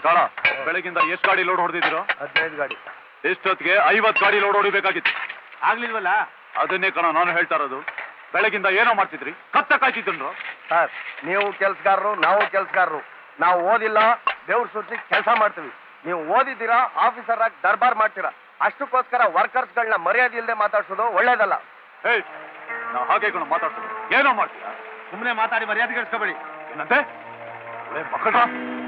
ಕಾಳ ಬೆಳಗಿಂದ ಎಷ್ಟು ಗಾಡಿ ಲೋಡ್ ಹೊಡೆದಿದ್ದೀರೋ? 15 ಗಾಡಿ. ಎಷ್ಟೊತ್ತಿಗೆ 50 ಗಾಡಿ ಲೋಡ್ ಹೊಡಿಬೇಕಾಗಿತ್ತು. ಆಗ್ಲಿಲ್ವಲ್ಲ? ಅದನ್ನೇ ಕಣ ನಾನು ಹೇಳ್ತಾ ಇರೋದು. ಬೆಳಗಿಂದ ಏನೋ ಮಾಡ್ತಿದ್ರಿ, ಕತ್ತ ಕಾಯ್ತಿದ್ರು. ಸರ್, ನೀವು ಕೆಲ್ಸಗಾರರು, ನಾವು ಕೆಲ್ಸಗಾರರು. ನಾವು ಓದಿಲ್ಲ, ದೇವ್ರ ಸೂಚಿ ಕೆಲಸ ಮಾಡ್ತೀವಿ. ನೀವು ಓದಿದ್ದೀರಾ, ಆಫೀಸರ್ ಆಗಿ ದರ್ಬಾರ್ ಮಾಡ್ತೀರಾ. ಅಷ್ಟಕ್ಕೋಸ್ಕರ ವರ್ಕರ್ಸ್ಗಳನ್ನ ಮರ್ಯಾದೆ ಇಲ್ಲದೆ ಮಾತಾಡ್ಸೋದು ಒಳ್ಳೇದಲ್ಲ. ಏಯ್, ನಾವು ಹಾಗೆ ಕಣ ಮಾತಾಡ್ಸೋದು. ಏನೋ ಮಾಡ್ತೀರಾ? ಸುಮ್ಮನೆ ಮಾತಾಡಿ ಮರ್ಯಾದೆ ಗೆಲ್ಸ್ಕೋಬೇಡಿ. ಏನಂತೆ? ಮಕ್ಕಳ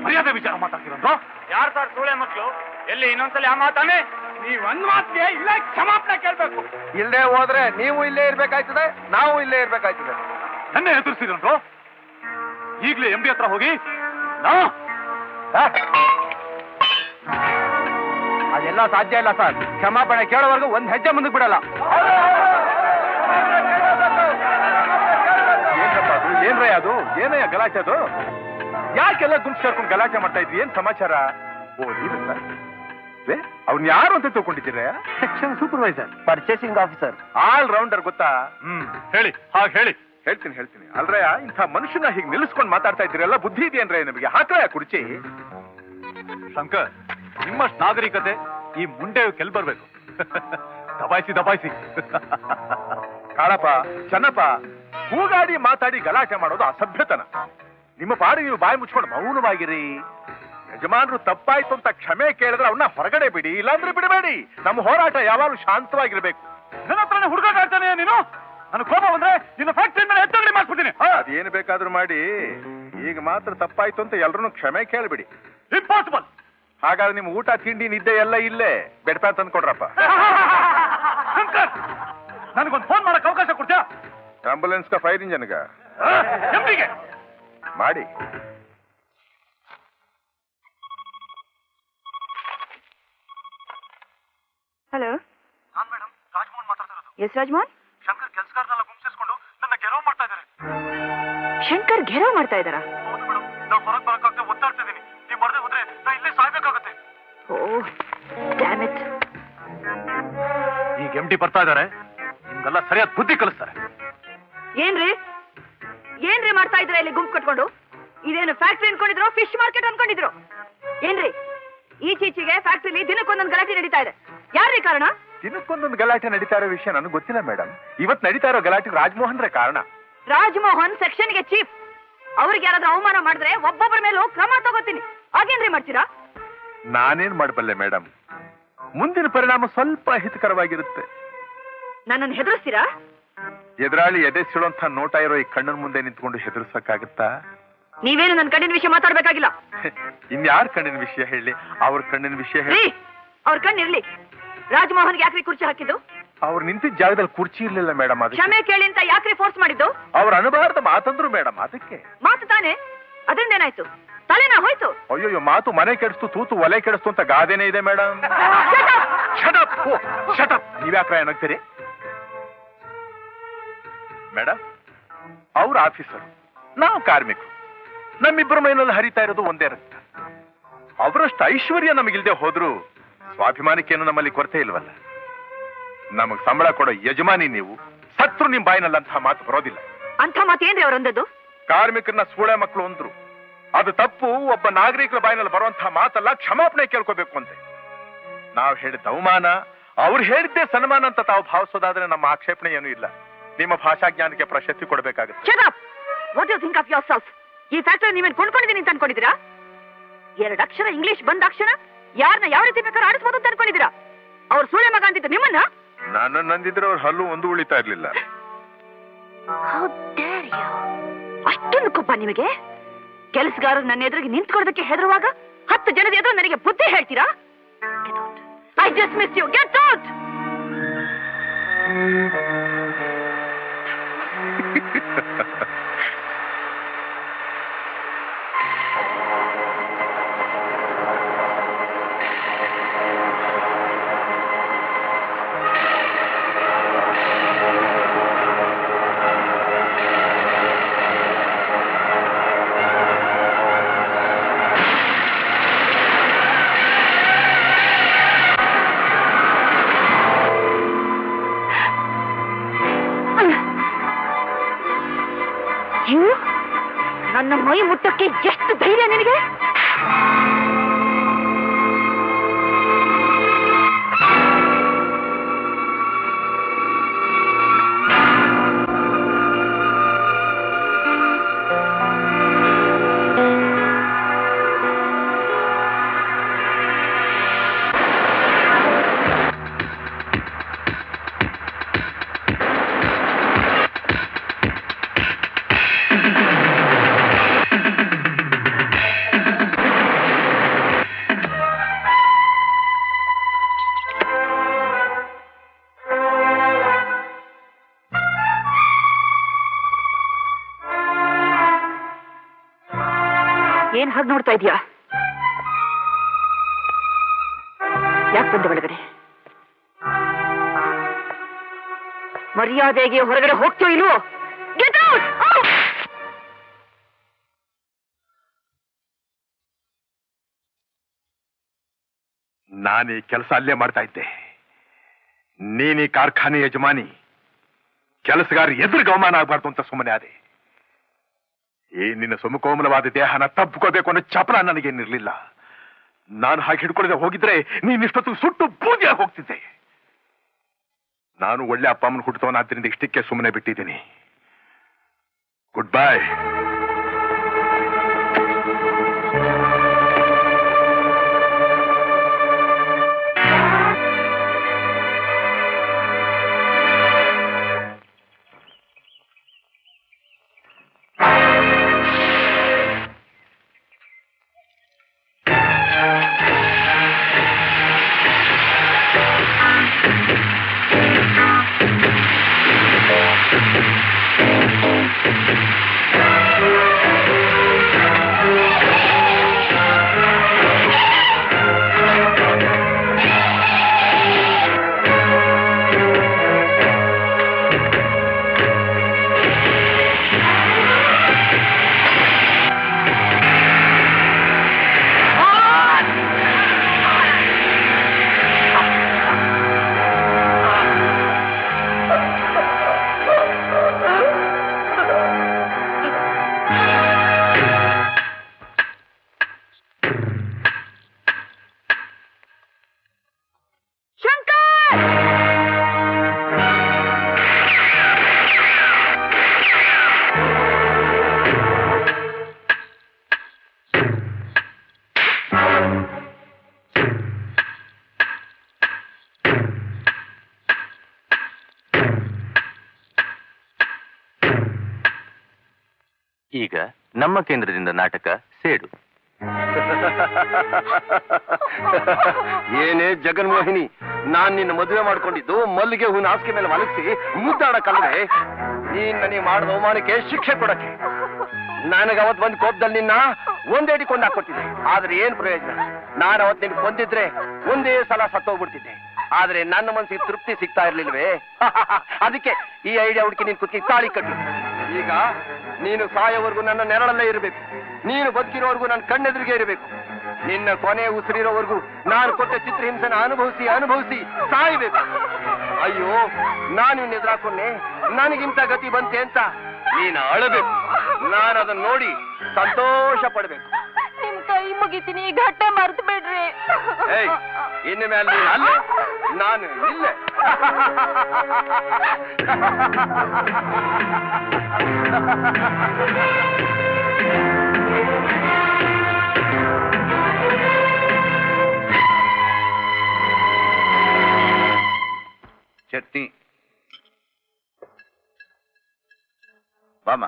ಮರ್ಯಾದೆ ವಿಚಾರ ಮಾತಾಡ್ತೀರಂತ? ಯಾರು ಸರ್ ಸೂಳೆ ಮಕ್ಕಳು? ಎಲ್ಲಿ ಇನ್ನೊಂದ್ಸಲ ಆ ಮಾತಾನೆ? ನೀವು ಒಂದ್ ಮಾತಿಗೆ ಇಲ್ಲ ಕ್ಷಮಾಪಣೆ ಕೇಳ್ಬೇಕು. ಇಲ್ಲದೆ ಹೋದ್ರೆ ನೀವು ಇಲ್ಲೇ ಇರ್ಬೇಕಾಯ್ತದೆ, ನಾವು ಇಲ್ಲೇ ಇರ್ಬೇಕಾಯ್ತದೆ. ನನ್ನೇ ಎದುರಿಸಿದ್ರಂತ? ಈಗಲೇ MD ಹತ್ರ ಹೋಗಿ ಅದೆಲ್ಲ ಸಾಧ್ಯ ಇಲ್ಲ ಸರ್. ಕ್ಷಮಾಪಣೆ ಕೇಳೋವರೆಗೂ ಒಂದ್ ಹೆಜ್ಜೆ ಮುಂದಕ್ಕೆ ಬಿಡಲ್ಲ. ಏನ್ರೇ ಅದು? ಏನಯ್ಯ ಗಲಾಟೆ ಅದು? ಯಾಕೆಲ್ಲ ಗುಂಪು ಸೇರ್ಕೊಂಡು ಗಲಾಟೆ ಮಾಡ್ತಾ ಇದ್ವಿ? ಏನ್ ಸಮಾಚಾರ? ಓ, ನೀನು ಸರ್ ಅವ್ನ ಯಾರು ಅಂತ ತಿಳ್ಕೊಂಡಿದ್ದೀರ? Section supervisor, purchasing officer, all rounder ಗೊತ್ತಾ? ಹೇಳಿ, ಹಾಗೆ ಹೇಳಿ. ಹೇಳ್ತೀನಿ. ಅಲ್ರಯ್ಯ, ಇಂಥ ಮನುಷ್ಯನ ಹೀಗೆ ನಿಲ್ಲಿಸ್ಕೊಂಡು ಮಾತಾಡ್ತಾ ಇದ್ದೀರಲ್ಲ, ಬುದ್ಧಿ ಇದೆಯೇನ್ರೇ ನಿಮಗೆ? ಹಾಕ್ರಯ್ಯ ಕುರ್ಚಿ. ಶಂಕರ್, ನಿಮ್ಮಷ್ಟು ನಾಗರಿಕತೆ ಈ ಮುಂಡೆ ಕೆಲ್ ಬರ್ಬೇಕು. ದಬಾಯಿಸಿ ಕಾಳಪ್ಪ, ಚೆನ್ನಪ್ಪ, ಕೂಗಾಡಿ ಮಾತಾಡಿ ಗಲಾಟೆ ಮಾಡೋದು ಅಸಭ್ಯತನ. ನಿಮ್ಮ ಪಾಡು ನೀವು ಬಾಯಿ ಮುಚ್ಕೊಂಡು ಮೌನವಾಗಿರಿ. ಯಜಮಾನರು ತಪ್ಪಾಯ್ತು ಅಂತ ಕ್ಷಮೆ ಕೇಳಿದ್ರೆ ಅವನ್ನ ಹೊರಗಡೆ ಬಿಡಿ, ಇಲ್ಲಾಂದ್ರೆ ಬಿಡಬೇಡಿ. ನಮ್ಮ ಹೋರಾಟ ಯಾವಾಗಲೂ ಶಾಂತವಾಗಿರ್ಬೇಕು. ನನ್ನ ಹತ್ರನೇ ಹುಡುಗಾಡ್ತಾನೆ ನೀನು. ನನ್ನ ಕೋಪ ಬಂದ್ರೆ ನಿನ್ನ ಫ್ಯಾಕ್ಟರಿ ಮೇಲೆ ಎತ್ತಗಡೆ ಮಾಡ್ಬಿಡ್ತೀನಿ. ಅದೇನು ಬೇಕಾದ್ರೂ ಮಾಡಿ, ಈಗ ಮಾತ್ರ ತಪ್ಪಾಯ್ತು ಅಂತ ಎಲ್ರೂ ಕ್ಷಮೆ ಕೇಳ್ಬಿಡಿ. ಇಂಪಾಸಿಬಲ್. ಹಾಗಾದ್ರೆ ನಿಮ್ ಊಟ ತಿಂಡಿ ನಿದ್ದೆ ಎಲ್ಲ ಇಲ್ಲೇ ಬೆಡ್ ಪ್ಯಾನ್ ತಂದು ಕೊಡ್ರಪ್ಪ. ಶಂಕರ್, ನನಗೊಂದು ಫೋನ್ ಮಾಡಕ್ ಅವಕಾಶ ಕೊಡ್ತೀಯಾ? ಆಂಬುಲೆನ್ಸ್ ಫೈರ್ ಇಂಜನ್ಗ MDಗೆ ಮಾಡಿ. ಹಲೋ, ನಾನ್ ಮೇಡಮ್ ರಾಜ್ಮೋಹನ್ ಮಾತಾಡ್ತಿರೋದು. ಎಸ್ ರಾಜ್ಮೋಹನ್? ಶಂಕರ್ ಕೆಲಸಗಾರನೆಲ್ಲ ಗುಂಪಿಸ್ಕೊಂಡು ನನ್ನ ಗೆಲುವು ಮಾಡ್ತಾ ಇದ್ದಾರೆ. ಶಂಕರ್ ಘೆರಾವ್ ಮಾಡ್ತಾ ಇದ್ದಾರಾ? ಹೌದು ಮೇಡಮ್, ನಾವು ಹೊರಗೆ ಬರಕ್ಕಾಗದೆ ಒತ್ತಾಡ್ತಾ ಇದ್ದೀನಿ. ನೀವು ಮರದೆ ಹೋದ್ರೆ ನಾ ಇಲ್ಲೇ ಸಾಯ್ಬೇಕಾಗತ್ತೆ. ಓಹ್ ಡ್ಯಾಮ್ ಇಟ್. ಈಗ MD ಬರ್ತಾ ಇದ್ದಾರೆ, ನಿಮ್ಗೆಲ್ಲ ಸರಿಯಾದ ಬುದ್ಧಿ ಕಲಿಸ್ತಾರೆ. ಏನ್ರಿ ಮಾಡ್ತಾ ಇದ್ರ ಇಲ್ಲಿ ಗುಂಪು ಕಟ್ಕೊಂಡು? ಇದೇನು ಫ್ಯಾಕ್ಟ್ರಿ ಅನ್ಕೊಂಡಿದ್ರು, ಫಿಶ್ ಮಾರ್ಕೆಟ್ ಅನ್ಕೊಂಡಿದ್ರು? ಏನ್ರಿ ಈಚೀಚೆಗೆ ಫ್ಯಾಕ್ಟ್ರಿಲಿ ದಿನಕ್ಕೊಂದೊಂದು ಗಲಾಟೆ ನಡೀತಾ ಇದೆ. ಯಾರ್ರೀ ಕಾರಣ? ದಿನಕ್ಕೊಂದೊಂದು ಗಲಾಟೆ ನಡೀತಾ ಇರೋ ವಿಷಯ ನನಗೆ ಗೊತ್ತಿಲ್ಲ ಮೇಡಮ್. ಇವತ್ತು ನಡೀತಾ ಇರೋ ಗಲಾಟೆ ರಾಜ್ಮೋಹನ್ ರೇ ಕಾರಣ. ರಾಜ್ಮೋಹನ್ ಸೆಕ್ಷನ್ಗೆ ಚೀಫ್. ಅವ್ರಿಗೆ ಯಾರಾದ್ರೂ ಅವಮಾನ ಮಾಡಿದ್ರೆ ಒಬ್ಬೊಬ್ಬರ ಮೇಲೂ ಕ್ರಮ ತಗೋತೀನಿ. ಹಾಗೇನ್ರಿ ಮಾಡ್ತೀರಾ? ನಾನೇನ್ ಮಾಡಬಲ್ಲೆ ಮೇಡಮ್, ಮುಂದಿನ ಪರಿಣಾಮ ಸ್ವಲ್ಪ ಹಿತಕರವಾಗಿರುತ್ತೆ. ನನ್ನನ್ನು ಹೆದರ್ಸ್ತೀರಾ? ಎದುರಾಳಿ ಎದೆ ಸಿಳುವಂತ ನೋಟ ಇರೋ ಈ ಕಣ್ಣನ ಮುಂದೆ ನಿಂತ್ಕೊಂಡು ಹೆದರ್ಸಕ್ಕಾಗತ್ತಾ? ನೀವೇನು ನನ್ನ ಕಣ್ಣಿನ ವಿಷಯ ಮಾತಾಡ್ಬೇಕಾಗಿಲ್ಲ. ಇನ್ಯಾರ ಕಣ್ಣಿನ ವಿಷಯ ಹೇಳಿ? ಅವ್ರ ಕಣ್ಣಿನ ವಿಷಯ ಹೇಳಿ. ಅವ್ರ ಕಣ್ಣಿರ್ಲಿ. ರಾಜ್ಮೋಹನ್ಗೆ ಯಾಕ್ರಿ ಕುರ್ಚಿ ಹಾಕಿದ್ದು? ಅವ್ರು ನಿಂತಿದ್ದ ಜಾಗದಲ್ಲಿ ಕುರ್ಚಿ ಇರ್ಲಿಲ್ಲ ಮೇಡಮ್. ಅದಕ್ಕೆ ಕ್ಷಮೆ ಕೇಳಿ ಅಂತ ಯಾಕ್ರಿ ಫೋರ್ಸ್ ಮಾಡಿದ್ದು? ಅವ್ರು ಅನುಭಾರದ ಮಾತಂದ್ರು ಮೇಡಮ್. ಅದಕ್ಕೆ ಮಾತು ತಾನೆ, ಅದರಿಂದೇನಾಯ್ತು? ತಲೆನಾ ಹೋಯ್ತು? ಅಯ್ಯೋ, ಮಾತು ಮನೆ ಕೆಡಿಸ್ತು, ತೂತು ಒಲೆ ಕೆಡಿಸ್ತು ಅಂತ ಗಾದೆನೇ ಇದೆ ಮೇಡಮ್. ನೀವ್ಯಾಕ್ರ ಏನಾಗ್ತೀರಿ ಮೇಡಮ್? ಅವ್ರ ಆಫೀಸರ್, ನಾವು ಕಾರ್ಮಿಕರು. ನಮ್ಮಿಬ್ಬರ ಮೈನಲ್ಲಿ ಹರಿತಾ ಇರೋದು ಒಂದೇ ರಕ್ತ. ಅವರಷ್ಟು ಐಶ್ವರ್ಯ ನಮಗಿಲ್ದೆ ಹೋದ್ರು ಸ್ವಾಭಿಮಾನಕ್ಕೇನು ನಮ್ಮಲ್ಲಿ ಕೊರತೆ ಇಲ್ವಲ್ಲ. ನಮಗ್ ಸಂಬಳ ಕೊಡೋ ಯಜಮಾನಿ ನೀವು. ಸತ್ರು ನಿಮ್ ಬಾಯಿನಲ್ಲಂತಹ ಮಾತು ಬರೋದಿಲ್ಲ. ಅಂತ ಮಾತೇನ್ರಿ ಅವ್ರೊಂದದ್ದು? ಕಾರ್ಮಿಕರನ್ನ ಸೂಳೆ ಮಕ್ಕಳು ಅಂದ್ರು. ಅದು ತಪ್ಪು. ಒಬ್ಬ ನಾಗರಿಕರ ಬಾಯಿನಲ್ಲಿ ಬರುವಂತಹ ಮಾತಲ್ಲ. ಕ್ಷಮಾಪಣೆ ಕೇಳ್ಕೋಬೇಕು ಅಂತೆ. ನಾವ್ ಹೇಳಿದ ಅವಮಾನ, ಅವ್ರು ಹೇಳಿದ್ದೇ ಸನ್ಮಾನ ಅಂತ ತಾವು ಭಾವಿಸೋದಾದ್ರೆ ನಮ್ಮ ಆಕ್ಷೇಪಣೆ ಏನೂ ಇಲ್ಲ. ನಿಮ್ಮ ಭಾಷಾ ಜ್ಞಾನಕ್ಕೆ ಪ್ರಶಸ್ತಿ ಕೊಡಬೇಕಾಗುತ್ತೆ. Shut up! What do you think of yourself? ಈ ಫ್ಯಾಕ್ಟರಿ ನೀವೇನ್ ಕೊಂಡ್ಕೊಂಡಿದ್ದೀನಿ ಅಂತ ಅನ್ಕೊಂಡಿದ್ದೀರಾ? 2 ಅಕ್ಷರ ಇಂಗ್ಲಿಷ್ ಬಂದಾಕ್ಷಣ ಯಾರನ್ನ ಯಾವ ರೀತಿ ಬೇಕಾದ್ರೂ ಆಡಿಸ್ಬೋದು ಅಂತ ಅನ್ಕೊಂಡಿದ್ದೀರಾ? ಅವ್ರು ಸೂಳೆ ಮಗ ಅಂತಿದ್ದು ನಿಮ್ಮನ್ನ? ನಾನು ನಂದಿದ್ರೆ ಅವ್ರ ಹಲ್ಲು ಒಂದು ಉಳಿತಾ ಇರ್ಲಿಲ್ಲ. ಅಷ್ಟೊಂದು ಕೋಪ ನಿಮಗೆ? ಕೆಲಸಗಾರರು ನನ್ನ ಎದುರಿಗೆ ನಿಂತ್ಕೊಳ್ಳೋದಕ್ಕೆ ಹೆದರುವಾಗ 10 ಜನದ ಎದುರು ನನಗೆ ಬುದ್ಧಿ ಹೇಳ್ತೀರಾ? I dismiss you. Get out! ನನ್ನ ಮೈ ಮುಟ್ಟಕ್ಕೆ ಎಷ್ಟು ಧೈರ್ಯ ನಿನಗೆ? ಏನ್ ಹಾಗೆ ನೋಡ್ತಾ ಇದೀಯಾ? ಯಾಕೆ ಬಂದೆ ಒಳಗಡೆ? ಮರ್ಯಾದೆಗೆ ಹೊರಗಡೆ ಹೋಗ್ತೀಯೋ ಇಲ್ವೋ? Get out! ನಾನೀ ಕೆಲಸ ಅಲ್ಲೇ ಮಾಡ್ತಾ ಇದ್ದೆ. ನೀನೀ ಕಾರ್ಖಾನೆ ಯಜಮಾನಿ, ಕೆಲಸಗಾರ ಎದುರಿಗೆ ಅವಮಾನ ಆಗ್ಬಾರ್ದು ಅಂತ ಸುಮ್ಮನೆ ಆದೆ. ಈ ನಿನ್ನ ಸುಮಕೋಮಲವಾದ ದೇಹನ ತಬ್ಕೋಬೇಕು ಅನ್ನೋ ಚಪಲ ನನಗೇನಿರ್ಲಿಲ್ಲ. ನಾನು ಹಾಗೆ ಹಿಡ್ಕೊಳ್ಳದೆ ಹೋಗಿದ್ರೆ ನೀನಿಷ್ಟೊತ್ತು ಸುಟ್ಟು ಬೂದಿಯಾಗಿ ಹೋಗ್ತಿದ್ದೆ. ನಾನು ಒಳ್ಳೆ ಅಪ್ಪ ಅಮ್ಮನ ಹುಟ್ಟುತ್ತವನಾದ್ರಿಂದ ಇಷ್ಟಕ್ಕೆ ಸುಮ್ಮನೆ ಬಿಟ್ಟಿದ್ದೀನಿ. Good bye. ಈಗ ನಮ್ಮ ಕೇಂದ್ರದಿಂದ ನಾಟಕ ಸೇಡು. ಏನೇ ಜಗನ್ಮೋಹಿನಿ, ನಾನ್ ನಿನ್ನ ಮದುವೆ ಮಾಡ್ಕೊಂಡಿದ್ದು ಮಲ್ಲಿಗೆ ಹೂವಿನ ಹಾಸಿಗೆ ಮೇಲೆ ಮಲಗಿಸಿ ಮುದ್ದಾಡಕ್ಕಲ್ಲದೆ, ನೀನ್ ನನಗೆ ಮಾಡಿದ ಅವಮಾನಕ್ಕೆ ಶಿಕ್ಷೆ ಕೊಡಕ್ಕೆ. ನನಗೆ ಅವತ್ ಬಂದ್ ಕೋಪದಲ್ಲಿ ನಿನ್ನ ಒಂದೇಟಿ ಕೊಂದು ಹಾಕೊಟ್ಟಿದ್ದೆ. ಆದ್ರೆ ಏನ್ ಪ್ರಯೋಜನ? ನಾನು ಅವತ್ ನಿನ್ ಕೊಂದಿದ್ರೆ ಒಂದೇ ಸಲ ಸತ್ತೋಗ್ಬಿಡ್ತಿದ್ದೆ. ಆದ್ರೆ ನನ್ನ ಮನಸ್ಸಿಗೆ ತೃಪ್ತಿ ಸಿಗ್ತಾ ಇರ್ಲಿಲ್ವೇ? ಅದಕ್ಕೆ ಈ ಐಡಿಯಾ ಹುಡುಕಿ ನಿನ್ ಕುತ್ತಿಗೆ ತಾಳಿ ಕಟ್ಟು. ಈಗ ನೀನು ಸಾಯೋವರೆಗೂ ನನ್ನ ನೆರಳಲ್ಲೇ ಇರಬೇಕು. ನೀನು ಬದುಕಿರೋವರೆಗೂ ನನ್ನ ಕಣ್ಣೆದುರಿಗೆ ಇರಬೇಕು. ನಿನ್ನ ಕೊನೆ ಉಸಿರಿರೋವರೆಗೂ ನಾನು ಕೊಟ್ಟ ಚಿತ್ರಹಿಂಸನ ಅನುಭವಿಸಿ ಅನುಭವಿಸಿ ಸಾಯಬೇಕು. ಅಯ್ಯೋ, ನಾನು ನಿನ್ನ ಎದುರಾಕೊಂಡೆ, ನನಗಿಂತ ಗತಿ ಬಂತೆ ಅಂತ ನೀನು ಅಳಬೇಕು. ನಾನು ಅದನ್ನ ನೋಡಿ ಸಂತೋಷ ಪಡ್ಬೇಕು. ನಿಮ್ ಕೈ ಮುಗಿತೀನಿ, ಘಟ್ಟ ಮರ್ತು ಬಿಡ್ರಿ. ಏಯ್, ಇನ್ನು ಮೇಲೆ ನೀನು ಅಲ್ಲ, ನಾನು ಇಲ್ಲೇ. ಚಟ್ನಿ ಬಾಮ.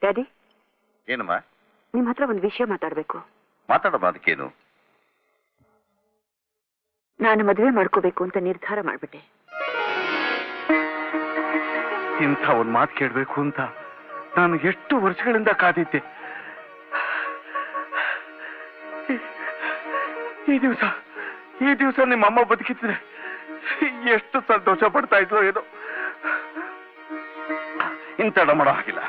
ಡ್ಯಾಡಿ, ಏನಮ್ಮ? ನಿಮ್ ಹತ್ರ ಒಂದು ವಿಷಯ ಮಾತಾಡ್ಬೇಕು. ಮಾತಾಡಮ್ಮ, ಅದಕ್ಕೇನು? ನಾನು ಮದುವೆ ಮಾಡ್ಕೋಬೇಕು ಅಂತ ನಿರ್ಧಾರ ಮಾಡ್ಬಿಟ್ಟೆ. ಇಂಥ ಒಂದ್ ಮಾತು ಕೇಳ್ಬೇಕು ಅಂತ ನಾನು ಎಷ್ಟು ವರ್ಷಗಳಿಂದ ಕಾದಿದ್ದೆ. ಈ ದಿವಸ ನಿಮ್ಮಮ್ಮ ಬದುಕಿದ್ರೆ ಎಷ್ಟು ಸಂತೋಷ ಪಡ್ತಾ ಇದ್ಲು ಏನೋ. ಇಂಥ ಮಾಡೋ ಹಾಗಿಲ್ಲ.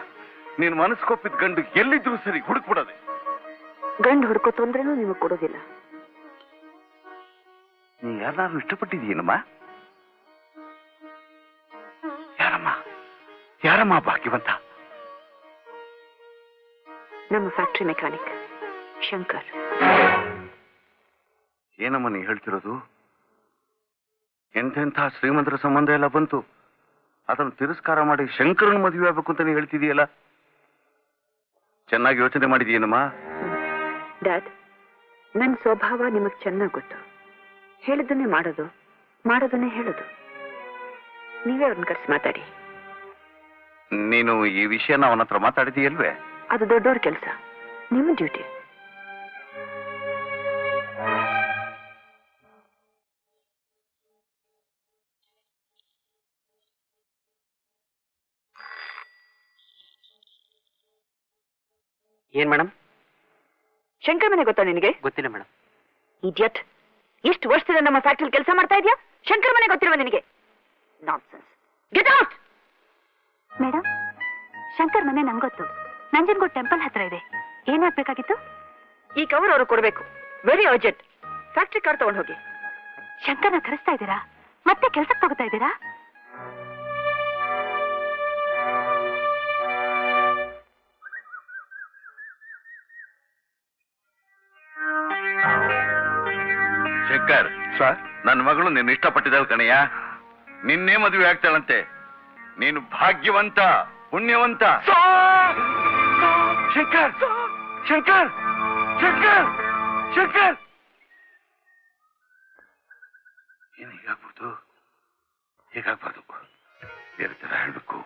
ನೀನ್ ಮನಸ್ಕೊಪ್ಪಿದ ಗಂಡು ಎಲ್ಲಿದ್ರು ಸರಿ ಹುಡುಕ್ಬಿಡೋದೆ. ಗಂಡು ಹುಡ್ಕೋ ತೊಂದ್ರೆನೂ ನಿಮಗ್ ಕೊಡೋದಿಲ್ಲ. ನೀ ಯಾರು ಇಷ್ಟಪಟ್ಟಿದೀನಮ್ಮ? ಯಾರಮ್ಮ ಭಾಗ್ಯವಂತ? ನಮ್ಮ ಫ್ಯಾಕ್ಟ್ರಿ ಮೆಕ್ಯಾನಿಕ್ ಶಂಕರ್. ಏನಮ್ಮ ನೀ ಹೇಳ್ತಿರೋದು? ಎಂತೆಂಥ ಶ್ರೀಮಂತರ ಸಂಬಂಧ ಎಲ್ಲ ಬಂತು, ಅದನ್ನು ತಿರಸ್ಕಾರ ಮಾಡಿ ಶಂಕರನ ಮದುವೆ ಆಗ್ಬೇಕು ಅಂತ ನೀ ಹೇಳ್ತಿದೀಯಲ್ಲ. ಚೆನ್ನಾಗಿ ಯೋಚನೆ ಮಾಡಿದೀನಮ್ಮ. ಡ್ಯಾಡ್, ನನ್ನ ಸ್ವಭಾವ ನಿಮಗ್ ಚೆನ್ನಾಗಿ ಗೊತ್ತು. ಹೇಳಿದ್ದನ್ನೇ ಮಾಡೋದು, ಮಾಡೋದನ್ನೇ ಹೇಳೋದು. ನೀವೇ ಅವ್ರನ್ನ ಕರೆಸಿ ಮಾತಾಡಿ. ನೀನು ಈ ವಿಷಯನ ಅವನ ಹತ್ರ ಮಾತಾಡಿದೀಯಲ್ವೇ? ಅದು ದೊಡ್ಡವ್ರ ಕೆಲಸ, ನಿಮ್ಮ ಡ್ಯೂಟಿ. ಏನ್ ಮೇಡಮ್? ಶಂಕರ್ ಮನೆ ಗೊತ್ತಾ ನಿನಗೆ? ಗೊತ್ತಿಲ್ಲ ಮೇಡಮ್. ಇಡಿಯಟ್, ಇಷ್ಟು ವರ್ಷದಿಂದ ನಮ್ಮ ಫ್ಯಾಕ್ಟ್ರಿಲಿ ಕೆಲಸ ಮಾಡ್ತಾ ಇದೆಯಾ? ಶಂಕರ್ ಮನೆ ಗೊತ್ತಿಲ್ವಾ ನಿನಗೆ? Nonsense. Get out. Madam, Shankar ಮನೆ ನಂಗೊತ್ತು. ನಂಜನಗೂಡ್ ಟೆಂಪಲ್ ಹತ್ರ ಇದೆ. ಏನಾಗ್ಬೇಕಾಗಿತ್ತು? ಈ ಕವರ್ ಅವರು ಕೊಡ್ಬೇಕು. Very urgent. ಫ್ಯಾಕ್ಟ್ರಿ ಕಾರ್ ತಗೊಂಡು ಹೋಗಿ. ಶಂಕರ್ನ ಕರೆಸ್ತಾ ಇದ್ದೀರಾ? ಮತ್ತೆ ಕೆಲ್ಸಕ್ಕೆ ಹೋಗ್ತಾ ಇದ್ದೀರಾ? ಶಂಕರ್ ಸರ್, ನನ್ನ ಮಗಳು ನಿನ್ನ ಇಷ್ಟಪಟ್ಟಿದ್ದಾಳೆ ಕಣಯ್ಯ. ನಿನ್ನೆ ಮದುವೆ ಆಗ್ತಾಳಂತೆ. ನೀನು ಭಾಗ್ಯವಂತ, ಪುಣ್ಯವಂತ. ಶಂಕರ್ ಶಂಕರ್ ಶಂಕರ್ ಶಂಕರ್ ಏನು ಹೀಗಾಗ್ಬಿಡ್ತು? ಹೀಗಾಗ್ಬಾರ್ದು, ಬೇರೆ ತರ ಹೇಳ್ಬೇಕು.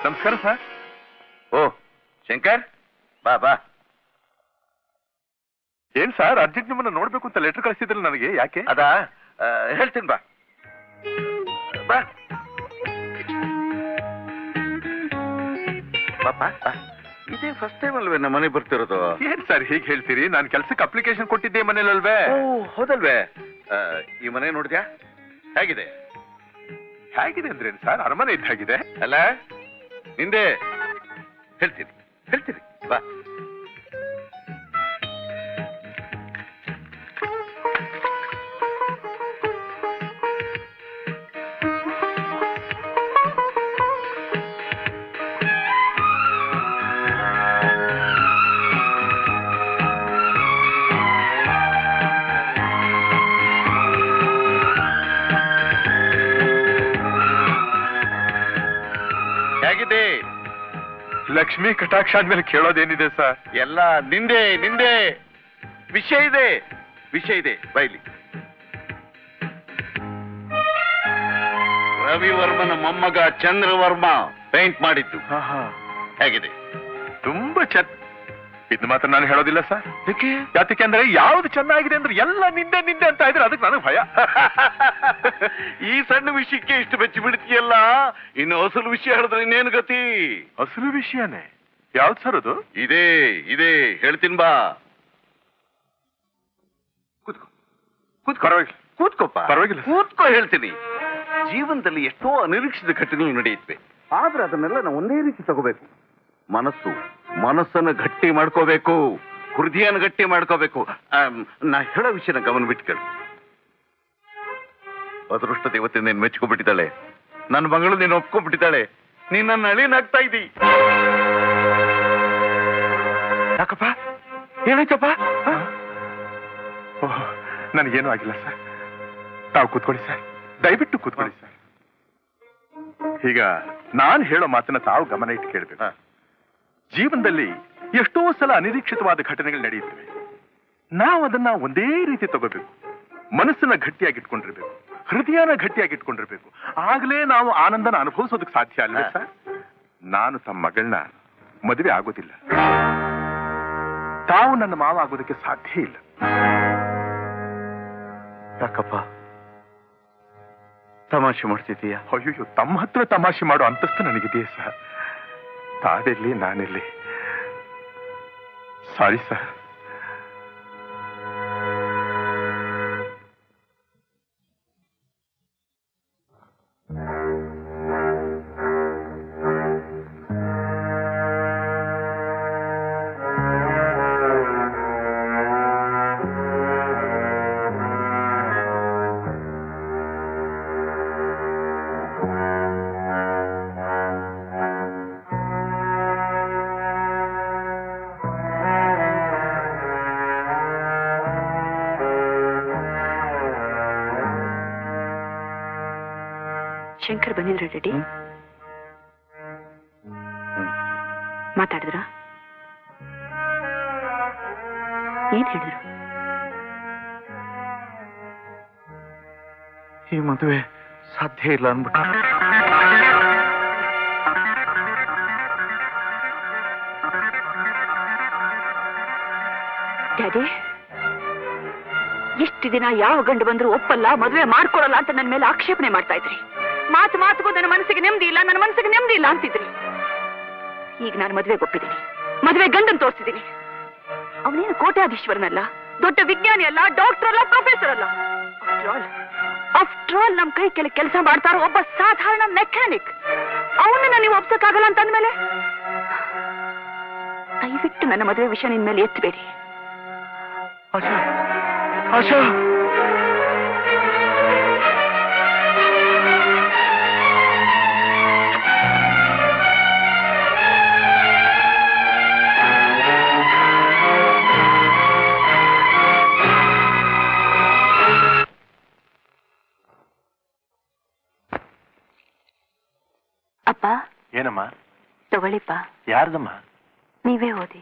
ನಮಸ್ಕಾರ ಸರ್. ಓ ಶಂಕರ್, ಬಾ ಬಾ. ಏನ್ ಸರ್, ಅರ್ಜೆಂಟ್ ನಿಮ್ಮನ್ನ ನೋಡ್ಬೇಕು ಅಂತ ಲೆಟರ್ ಕಳಿಸಿದ್ರಲ್ಲ ನನಗೆ, ಯಾಕೆ? ಅದಾ ಹೇಳ್ತೀನಿ, ಬಾ ಬಾ ಬಾಪ. ಇದೇ ಫಸ್ಟ್ ಟೈಮ್ ಅಲ್ವೇ ನಮ್ಮ ಮನೆ ಬರ್ತಿರೋದು? ಏನ್ ಸರ್ ಹೀಗೆ ಹೇಳ್ತೀರಿ? ನಾನು ಕೆಲ್ಸಕ್ಕೆ ಅಪ್ಲಿಕೇಶನ್ ಕೊಟ್ಟಿದ್ದೆ ಮನೇಲಲ್ವೇ? ಓ ಹೌದಲ್ವೇ? ಈ ಮನೆ ನೋಡಿದ್ಯಾ? ಹೇಗಿದೆ? ಹೇಗಿದೆ ಅಂದ್ರೇನು ಸರ್? ಅರಮನೆ ಇದ್ದಾಗಿದೆ ಅಲ್ಲ, ನಿಂದೆ. ಹೇಳ್ತೀನಿ ಹೇಳ್ತೀನಿ, ಬಾ. ಹೇಗಿದೆ? ಲಕ್ಷ್ಮಿ ಕಟಾಕ್ಷ ಆದ್ಮೇಲೆ ಕೇಳೋದೇನಿದೆ ಸರ್? ಎಲ್ಲ ನಿಂದೆ ನಿಂದೆ. ವಿಷಯ ಇದೆ, ವಿಷಯ ಇದೆ, ಬೈಲಿ. ರವಿವರ್ಮನ ಮೊಮ್ಮಗ ಚಂದ್ರವರ್ಮ ಪೇಂಟ್ ಮಾಡಿದ್ದು ಹೇಗಿದೆ? ತುಂಬಾ ಇದು ಮಾತ್ರ ನಾನು ಹೇಳೋದಿಲ್ಲ ಸರ್. ಯಾತಕ್ಕೆ ಅಂದ್ರೆ ಯಾವ್ದು ಚೆನ್ನಾಗಿದೆ ಅಂದ್ರೆ ಎಲ್ಲ ನಿಂದೆ ನಿಂದೆ ಅಂತ ಇದ್ರೆ ಅದಕ್ಕೆ ನನಗೆ ಭಯ. ಈ ಸಣ್ಣ ವಿಷಯಕ್ಕೆ ಇಷ್ಟು ಬೆಚ್ಚಿ ಬಿಡ್ತೀಯಲ್ಲ, ಇನ್ನು ಅಸಲು ವಿಷಯ ಹೇಳಿದ್ರೆ ಇನ್ನೇನು ಗತಿ? ಅಸಲು ವಿಷಯನೇ? ಯಾವ್ದು ಸರ್ ಅದು? ಇದೇ ಇದೇ ಹೇಳ್ತೀನಿ, ಬಾ. ಕೂತ್ಕೋ ಕೂತ್ಕೋ, ಪರವಾಗಿಲ್ಲ, ಕೂತ್ಕೋಪ್ಪ, ಪರವಾಗಿಲ್ಲ. ಕೂತ್ಕೋ, ಹೇಳ್ತೀನಿ. ಜೀವನದಲ್ಲಿ ಎಷ್ಟೋ ಅನಿರೀಕ್ಷಿತ ಘಟನೆಗಳು ನಡೆಯುತ್ತವೆ, ಆದ್ರೆ ಅದನ್ನೆಲ್ಲ ನಾವು ಒಂದೇ ರೀತಿ ತಗೋಬೇಕು. ಮನಸ್ಸನ್ನು ಗಟ್ಟಿ ಮಾಡ್ಕೋಬೇಕು, ಹೃದಯನ ಗಟ್ಟಿ ಮಾಡ್ಕೋಬೇಕು. ನಾ ಹೇಳೋ ವಿಷಯನ ಗಮನ ಬಿಟ್ಕೊಳ್ಳಿ. ಅದೃಷ್ಟ ದೇವತೆ ನೀನು ಮೆಚ್ಕೊಬಿಟ್ಟಿದ್ದಾಳೆ, ನನ್ನ ಮಗಳು ನೀನು ಒಪ್ಕೊಂಡ್ಬಿಟ್ಟಿದ್ದಾಳೆ, ನೀನ್ ನನ್ನ ಅಳಿನಾಗ್ತಾ ಇದ್ದೀ. ಯಾಕಪ್ಪ, ಏನಾಯ್ತಪ್ಪ? ನನಗೇನು ಆಗಿಲ್ಲ ಸರ್. ತಾವು ಕೂತ್ಕೊಳ್ಳಿ ಸರ್, ದಯವಿಟ್ಟು ಕೂತ್ಕೊಳ್ಳಿ ಸರ್. ಈಗ ನಾನು ಹೇಳೋ ಮಾತನ್ನ ತಾವು ಗಮನ ಇಟ್ಟು ಕೇಳಬೇಕು. ಜೀವನದಲ್ಲಿ ಎಷ್ಟೋ ಸಲ ಅನಿರೀಕ್ಷಿತವಾದ ಘಟನೆಗಳು ನಡೆಯುತ್ತವೆ. ನಾವು ಅದನ್ನ ಒಂದೇ ರೀತಿ ತಗೋಬೇಕು. ಮನಸ್ಸನ್ನ ಗಟ್ಟಿಯಾಗಿಟ್ಕೊಂಡಿರ್ಬೇಕು, ಹೃದಯನ ಗಟ್ಟಿಯಾಗಿಟ್ಕೊಂಡಿರ್ಬೇಕು. ಆಗ್ಲೇ ನಾವು ಆನಂದನ ಅನುಭವಿಸೋದಕ್ಕೆ ಸಾಧ್ಯ ಅಲ್ವೇ ಸರ್? ನಾನು ತಮ್ಮ ಮಗಳನ್ನ ಮದುವೆ ಆಗೋದಿಲ್ಲ, ತಾವು ನನ್ನ ಮಾವ ಆಗೋದಕ್ಕೆ ಸಾಧ್ಯ ಇಲ್ಲ. ಯಾಕಪ್ಪ ತಮಾಷೆ ಮಾಡ್ತಿದ್ದೀಯಾ? ಅಯ್ಯೋ, ತಮ್ಮ ಹತ್ರ ತಮಾಷೆ ಮಾಡೋ ಅಂತಸ್ತು ನನಗಿದೆಯೇ ಸರ್? ತಾವೆಲ್ಲಿ ನಾನೆಲ್ಲಿ? Sorry sir. ಶಂಕರ್ ಬಂದಿದ್ರ ರೆಡ್ಡಿ? ಮಾತಾಡಿದ್ರ? ಏನ್ ಹೇಳಿದ್ರು? ಈ ಮದುವೆ ಸಾಧ್ಯ ಇಲ್ಲ ಅನ್ಬಿಟ್ಟು. ಡ್ಯಾಡಿ, ಇಷ್ಟು ದಿನ ಯಾವ ಗಂಡು ಬಂದ್ರು ಒಪ್ಪಲ್ಲ, ಮದುವೆ ಮಾಡ್ಕೊಳಲ್ಲ ಅಂತ ನನ್ನ ಮೇಲೆ ಆಕ್ಷೇಪಣೆ ಮಾಡ್ತಾ ಇದ್ರಿ. ಮಾತಿಗೂ ನನ್ನ ಮನಸ್ಸಿಗೆ ನೆಮ್ಮದಿ ಇಲ್ಲ, ನನ್ನ ಮನಸ್ಸಿಗೆ ನೆಮ್ಮದಿ ಇಲ್ಲ ಅಂತಿದ್ರಿ. ಈಗ ನಾನು ಮದುವೆಗೆ ಒಪ್ಪಿದ್ದೀನಿ. ಮದುವೆ ಗಂಡನ್ ತೋರಿಸಿದೀನಿ. ಅವನೇನು ಕೋಟ್ಯಾಧೀಶ್ವರನಲ್ಲ, ದೊಡ್ಡ ವಿಜ್ಞಾನಿ ಅಲ್ಲ, ಡಾಕ್ಟರ್ ಅಲ್ಲ, ಪ್ರೊಫೆಸರ್ ಅಲ್ಲ. ಆಫ್ಟರ್ ಆಲ್ ನಮ್ ಕೈ ಕೆಲ ಕೆಲಸ ಮಾಡ್ತಾರೋ ಒಬ್ಬ ಸಾಧಾರಣ ಮೆಕ್ಯಾನಿಕ್. ಅವನನ್ನ ನೀವು ಒಪ್ಸಕ್ಕಾಗಲ್ಲ ಅಂತಂದ್ಮೇಲೆ ದಯವಿಟ್ಟು ನನ್ನ ಮದುವೆ ವಿಷಯ ನಿನ್ ಮೇಲೆ ಎತ್ತಬೇಡಿ. ಆಶಾ, ಆಶಾ, ಅಪ್ಪ ಏನಮ್ಮ? ತಗೊಳ್ಳಿಪ್ಪ. ಯಾರ್ದಮ್ಮ? ನೀವೇ ಓದಿ.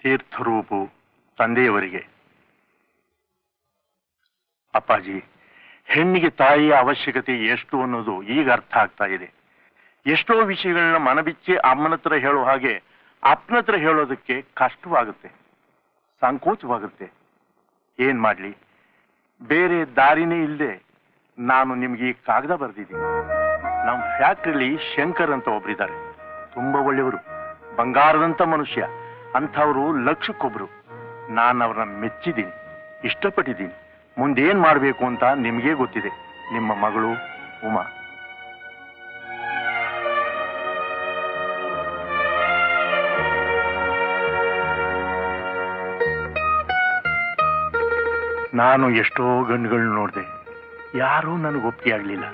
ತೀರ್ಥರೂಪು ತಂದೆಯವರಿಗೆ. ಅಪ್ಪಾಜಿ, ಹೆಣ್ಣಿಗೆ ತಾಯಿಯ ಅವಶ್ಯಕತೆ ಎಷ್ಟು ಅನ್ನೋದು ಈಗ ಅರ್ಥ ಆಗ್ತಾ ಇದೆ. ಎಷ್ಟೋ ವಿಷಯಗಳನ್ನ ಮನಬಿಚ್ಚಿ ಅಮ್ಮನ ಹತ್ರ ಹೇಳೋ ಹಾಗೆ ಅಪ್ಪನ ಹತ್ರ ಹೇಳೋದಕ್ಕೆ ಕಷ್ಟವಾಗುತ್ತೆ, ಸಂಕೋಚವಾಗುತ್ತೆ. ಏನ್ ಮಾಡ್ಲಿ, ಬೇರೆ ದಾರಿನೇ ಇಲ್ಲದೆ ನಾನು ನಿಮ್ಗೆ ಈ ಕಾಗದ ಬರೆದಿದ್ದೀನಿ. ನಮ್ಮ ಫ್ಯಾಕ್ಟ್ರಿಲಿ ಶಂಕರ್ ಅಂತ ಒಬ್ರಿದ್ದಾರೆ, ತುಂಬಾ ಒಳ್ಳೆಯವರು, ಬಂಗಾರದಂತ ಮನುಷ್ಯ. ಅಂಥವ್ರು ಲಕ್ಷಕ್ಕೊಬ್ರು. ನಾನು ಅವ್ರನ್ನ ಮೆಚ್ಚಿದ್ದೀನಿ, ಇಷ್ಟಪಟ್ಟಿದ್ದೀನಿ. ಮುಂದೇನ್ ಮಾಡ್ಬೇಕು ಅಂತ ನಿಮ್ಗೇ ಗೊತ್ತಿದೆ. ನಿಮ್ಮ ಮಗಳು ಉಮಾ. ನಾನು ಎಷ್ಟೋ ಗಂಡುಗಳನ್ನ ನೋಡಿದೆ, ಯಾರೂ ನನಗೆ ಒಪ್ಪಿಗೆ ಆಗ್ಲಿಲ್ಲ.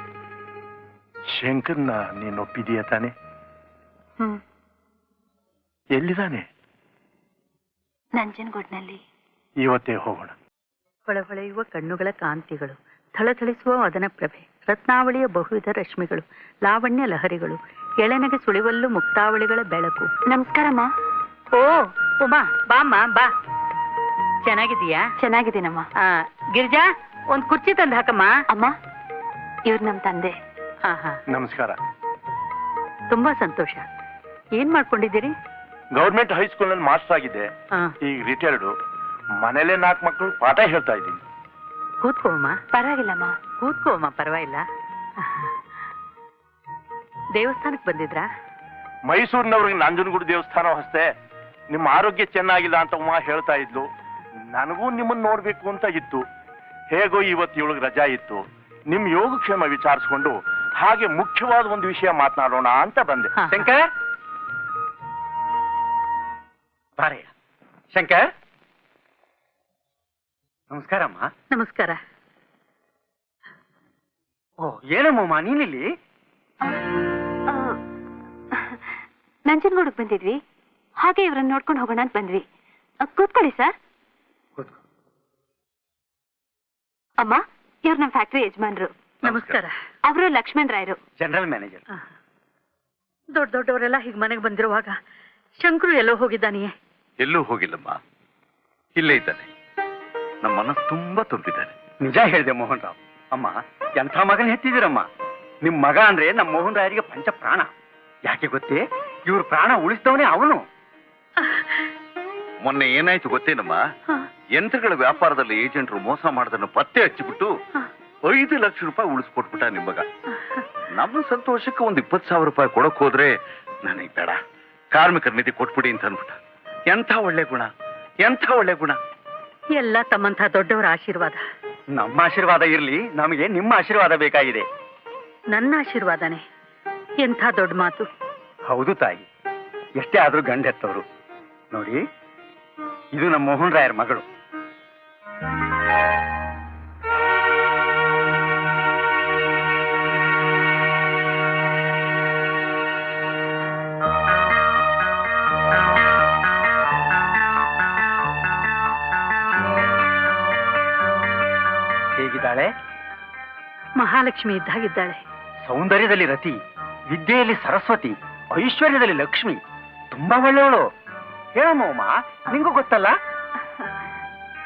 ಶಂಕರ್ನ ನೀನು ಒಪ್ಪಿದೀಯ ತಾನೆ? ಎಲ್ಲಿದ್ದಾನೆ? ನಂಜನಗೂಡ್ನಲ್ಲಿ. ಇವತ್ತೇ ಹೋಗೋಣ. ಹೊಳಹೊಳೆಯುವ ಕಣ್ಣುಗಳ ಕಾಂತಿಗಳು, ಥಳಥಳಿಸುವ ವದನ ಪ್ರಭೆ, ರತ್ನಾವಳಿಯ ಬಹುವಿಧ ರಶ್ಮಿಗಳು, ಲಾವಣ್ಯ ಲಹರಿಗಳು, ಎಳೆನಗೆ ಸುಳಿವಲ್ಲು ಮುಕ್ತಾವಳಿಗಳ ಬೆಳಕು. ನಮಸ್ಕಾರಮ್ಮ. ಓ ಉಮಾ, ಬಾಮ್ಮ ಬಾ. ಚೆನ್ನಾಗಿದೀಯಾ? ಚೆನ್ನಾಗಿದ್ದೀನಮ್ಮ. ಗಿರಿಜಾ, ಒಂದ್ ಕುರ್ಚಿ ತಂದು ಹಾಕಮ್ಮ. ಅಮ್ಮ, ಇವ್ರು ನಮ್ ತಂದೆ. ಹಾ ಹಾ, ನಮಸ್ಕಾರ. ತುಂಬಾ ಸಂತೋಷ. ಏನ್ ಮಾಡ್ಕೊಂಡಿದ್ದೀರಿ? ಗೌರ್ಮೆಂಟ್ ಹೈಸ್ಕೂಲ್ ನಲ್ಲಿ ಮಾಸ್ಟರ್ ಆಗಿದ್ದೆ, ಹಾ. ಈಗ ರಿಟೈರ್ಡು. ಮನೇಲೆ 4 ಮಕ್ಕಳು ಪಾಠ ಹೇಳ್ತಾ ಇದ್ದೀನಿ. ಕೂತ್ಕೋಮ್ಮ. ಪರವಾಗಿಲ್ಲಮ್ಮ. ಕೂತ್ಕೋಮ್ಮ, ಪರವಾಗಿಲ್ಲ. ದೇವಸ್ಥಾನಕ್ಕೆ ಬಂದಿದ್ರಾ? ಮೈಸೂರಿನವ್ರಿಗೆ ನಂಜನಗೂಡು ದೇವಸ್ಥಾನ ಹೊಸ್ತೆ. ನಿಮ್ಮ ಆರೋಗ್ಯ ಚೆನ್ನಾಗಿಲ್ಲ ಅಂತ ಉಮಾ ಹೇಳ್ತಾ ಇದ್ಲು. ನನಗೂ ನಿಮ್ಮನ್ನ ನೋಡ್ಬೇಕು ಅಂತ ಇತ್ತು. ಹೇಗೋ ಇವತ್ತು ಇವಳಿಗೆ ರಜಾ ಇತ್ತು. ನಿಮ್ ಯೋಗಕ್ಷೇಮ ವಿಚಾರಿಸ್ಕೊಂಡು ಹಾಗೆ ಮುಖ್ಯವಾದ ಒಂದು ವಿಷಯ ಮಾತನಾಡೋಣ ಅಂತ ಬಂದೆ. ಹಾ. ಶಂಕರ್, ಬಾರಯ್ಯ. ಶಂಕರ್, ನಮಸ್ಕಾರಮ್ಮ. ನಮಸ್ಕಾರ. ಓ, ಏನಮ್ಮ ನೀನಿಲ್ಲಿ? ನಂಜನಗೂಡಿಗೆ ಬಂದಿದ್ವಿ, ಹಾಗೆ ಇವ್ರನ್ನ ನೋಡ್ಕೊಂಡು ಹೋಗೋಣ ಅಂತ ಬಂದ್ವಿ. ಕೂತ್ಕೊಳ್ಳಿ ಸರ್. ಅಮ್ಮ, ಇವ್ರು ನಮ್ಮ ಫ್ಯಾಕ್ಟ್ರಿ ಯಜಮಾನ್ರು. ನಮಸ್ಕಾರ. ಅವರು ಲಕ್ಷ್ಮಣ್ ರಾಯರು, ಜನರಲ್ ಮ್ಯಾನೇಜರ್. ದೊಡ್ಡ ದೊಡ್ಡವರೆಲ್ಲ ಹೀಗೆ ಮನೆಗೆ ಬಂದಿರುವಾಗ ಶಂಕರು ಎಲ್ಲೋ ಹೋಗಿದ್ದಾನೆಯೇ? ಎಲ್ಲೂ ಹೋಗಿಲ್ಲಮ್ಮ, ಇಲ್ಲೇ ಇದ್ದಾನೆ. ನಮ್ಮ ಮನಸ್ಸು ತುಂಬಾ ತುಂಬಿದ್ದಾನೆ. ನಿಜ ಹೇಳಿದೆ ಮೋಹನ್ ರಾವ್. ಅಮ್ಮ, ಎಂಥ ಮಗನ ಹೆತ್ತಿದಿರಮ್ಮ. ನಿಮ್ ಮಗ ಅಂದ್ರೆ ನಮ್ಮ ಮೋಹನ್ ರಾಯರಿಗೆ ಪಂಚ ಪ್ರಾಣ. ಯಾಕೆ ಗೊತ್ತೇ? ಇವ್ರ ಪ್ರಾಣ ಉಳಿಸಿದವನೇ ಅವನು. ಮೊನ್ನೆ ಏನಾಯ್ತು ಗೊತ್ತೇನಮ್ಮ? ಯಂತ್ರಗಳ ವ್ಯಾಪಾರದಲ್ಲಿ ಏಜೆಂಟ್ರು ಮೋಸ ಮಾಡೋದನ್ನು ಪತ್ತೆ ಹಚ್ಚಿಬಿಟ್ಟು 5 ಲಕ್ಷ ರೂಪಾಯಿ ಉಳಿಸ್ಕೊಟ್ಬಿಟ್ಟ ನಿಮ್ ಮಗ. ನಮ್ಮ ಸಂತೋಷಕ್ಕೆ ಒಂದು 20,000 ರೂಪಾಯಿ ಕೊಡಕ್ ಹೋದ್ರೆ ನನಗೆ ಬೇಡ, ಕಾರ್ಮಿಕರ ನಿಧಿ ಕೊಟ್ಬಿಡಿ ಅಂತ ಅನ್ಬಿಟ್ಟ. ಎಂಥ ಒಳ್ಳೆ ಗುಣ, ಎಂಥ ಒಳ್ಳೆ ಗುಣ. ಎಲ್ಲ ತಮ್ಮಂಥ ದೊಡ್ಡವರ ಆಶೀರ್ವಾದ. ನಮ್ಮ ಆಶೀರ್ವಾದ ಇರ್ಲಿ, ನಮಗೆ ನಿಮ್ಮ ಆಶೀರ್ವಾದ ಬೇಕಾಗಿದೆ. ನನ್ನ ಆಶೀರ್ವಾದನೇ. ಎಂಥ ದೊಡ್ಡ ಮಾತು. ಹೌದು ತಾಯಿ, ಎಷ್ಟೇ ಆದ್ರೂ ಗಂಡ ಹೆತ್ತವರು. ನೋಡಿ, ಇದು ನಮ್ಮ ಮೋಹನ್ ರಾಯರ್ ಮಗಳು. ಹೇಗಿದ್ದಾಳೆ? ಮಹಾಲಕ್ಷ್ಮಿ ಇದ್ದಾಗಿದ್ದಾಳೆ. ಸೌಂದರ್ಯದಲ್ಲಿ ರತಿ, ವಿದ್ಯೆಯಲ್ಲಿ ಸರಸ್ವತಿ, ಐಶ್ವರ್ಯದಲ್ಲಿ ಲಕ್ಷ್ಮಿ. ತುಂಬಾ ಒಳ್ಳೆಯವಳು. ಹೇಳಮ್ಮ ಉಮ್ಮ, ನಿಂಗೂ ಗೊತ್ತಲ್ಲ?